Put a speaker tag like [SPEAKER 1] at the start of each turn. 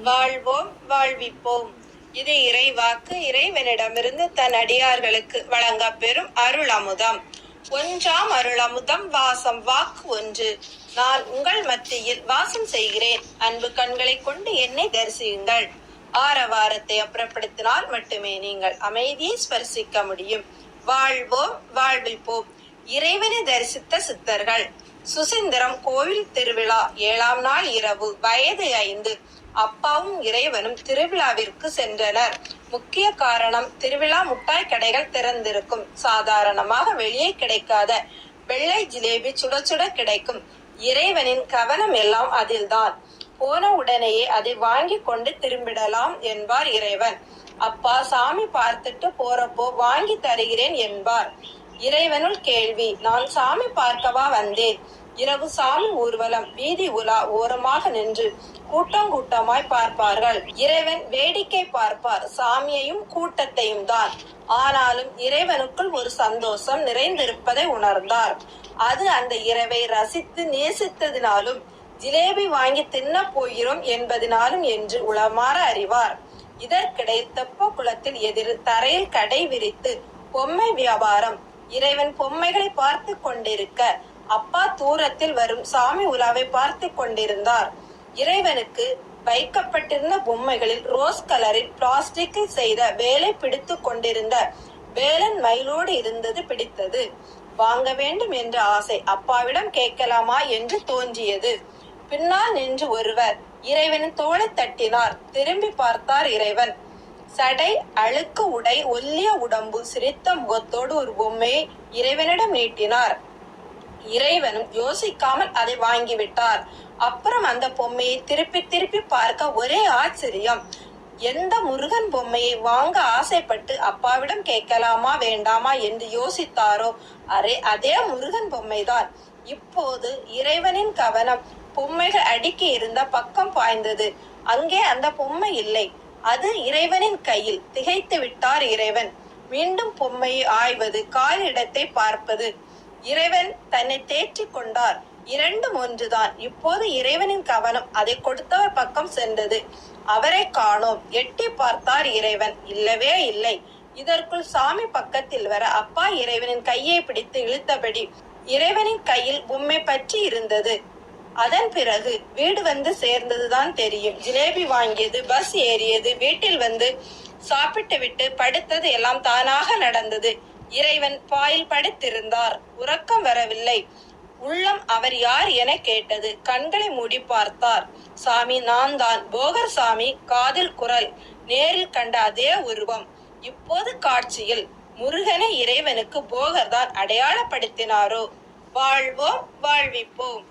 [SPEAKER 1] வாழ்வோம் வாழ்விப்போம். இது இறைவாக்கு. இறைவனிடமிருந்து தன் அடியார்களுக்கு வழங்கப் பெறும் அருள் அமுதம். ஒன்றாம் அருள் அமுதம். வாசம் வாக்கு ஒன்று. நான் உங்கள் மத்தியில் வாசம் செய்கிறேன். அன்பு கண்களை கொண்டு என்னை தரிசியுங்கள். ஆரவாரத்தை அப்புறப்படுத்தினால் மட்டுமே நீங்கள் அமைதியை ஸ்பர்சிக்க முடியும். வாழ்வோம் வாழ்விப்போம். இறைவனை தரிசித்த சித்தர்கள். சுசீந்திரம் கோவில் திருவிழா 7ஆம் நாள் இரவு. வயது 5. அப்பாவும் இறைவனும் திருவிழாவிற்கு சென்றனர். முக்கிய காரணம், திருவிழா முட்டாய் கடைகள் திறந்திருக்கும். சாதாரணமாக வெளியே கிடைக்காத வெள்ளை ஜிலேபி சுட சுட கிடைக்கும். இறைவனின் கவனம் எல்லாம் அதில்தான். போன உடனேயே அதை வாங்கி கொண்டு திரும்பிடலாம் என்பார் இறைவன். அப்பா சாமி பார்த்துட்டு போறப்போ வாங்கி தருகிறேன் என்பார். இறைவனுள் கேள்வி, நான் சாமி பார்க்கவா வந்தேன்? இரவு சாமி ஊர்வலம் வீதி உலா ஓரமாக நின்று கூட்டம் கூட்டமாய் பார்ப்பார்கள். இறைவன் வேடிக்கை பார்ப்பார், சாமியையும் கூட்டத்தையும் தான். ஆனாலும் இறைவனுக்குள் ஒரு சந்தோஷம் நிறைந்திருப்பதை உணர்ந்தார். அது அந்த இரவை ரசித்து நேசித்ததினாலும் ஜிலேபி வாங்கி தின்ன போகிறோம் என்பதினாலும் என்று உளமாற அறிவார். இதற்கிடை தெப்ப குளத்தில் எதிர் தரையில் கடை விரித்து பொம்மை வியாபாரம். இறைவன் பொம்மைகளை பார்த்து கொண்டிருக்க அப்பா தூரத்தில் வரும் சாமி உலாவை பார்த்து கொண்டிருந்தார். இறைவனுக்கு வைக்கப்பட்டிருந்த பொம்மைகளில் ரோஸ் கலரில் பிளாஸ்டிக்கில் செய்த வேலை பிடித்து கொண்டிருந்த வேலன் மயிலோடு இருந்தது பிடித்தது. வாங்க வேண்டும் என்ற ஆசை. அப்பாவிடம் கேட்கலாமா என்று தோன்றியது. பின்னால் நின்று ஒருவர் இறைவனின் தோளை தட்டினார். திரும்பி பார்த்தார் இறைவன். சடை, அழுக்கு உடை, ஒல்லிய உடம்பு, சிரித்த முகத்தோடு ஒரு பொம்மையை இறைவனிடம் நீட்டினார். இறைவனும் யோசிக்காமல் அதை வாங்கிவிட்டார். அப்புறம் அந்த பொம்மையை திருப்பி திருப்பி பார்க்க ஒரே ஆச்சரியம். எந்த முருகன் பொம்மையை வாங்க ஆசைப்பட்டு அப்பாவிடம் கேட்கலாமா வேண்டாமா என்று யோசித்தாரோ அதே முருகன் பொம்மைதான். இப்போது இறைவனின் கவனம் பொம்மைகள் அடுக்கி இருந்த பக்கம் பாய்ந்தது. அங்கே அந்த பொம்மை இல்லை. அது இறைவனின் கையில். திகைத்து விட்டார் இறைவன். மீண்டும் பொம்மையை ஆய்வது, காலிடத்தை பார்ப்பது. இறைவன் தன்னை தேற்றிக் கொண்டார். இரண்டும் ஒன்றுதான். இப்போது இறைவனின் கவனம் அதை கொடுத்தவர் பக்கம் சென்றது. அவரை காணோம். எட்டி பார்த்தார் இறைவன். இல்லவே இல்லை. இதற்குள் சாமி பக்கத்தில் வர அப்பா இறைவனின் கையை பிடித்து இழுத்தபடி இறைவனின் கையில் பொம்மை பற்றி இருந்தது. அதன் பிறகு வீடு வந்து சேர்ந்ததுதான் தெரியும். ஜிலேபி வாங்கியது, பஸ் ஏறியது, வீட்டில் வந்து சாப்பிட்டு விட்டு படுத்தது எல்லாம் தானாக நடந்தது. இறைவன் பாயில் படுத்திருந்தார். உறக்கம் வரவில்லை. உள்ளம் அவர் யார் என கேட்டது. கண்களை மூடி பார்த்தார். சாமி நான் தான். போகர் சாமி. காதில் குரல். நேரில் கண்ட அதே உருவம். இப்போது காட்சியில் முருகனை இறைவனுக்கு போகர் தான் அடையாளப்படுத்தினாரோ. வாழ்வோம் வாழ்விப்போம்.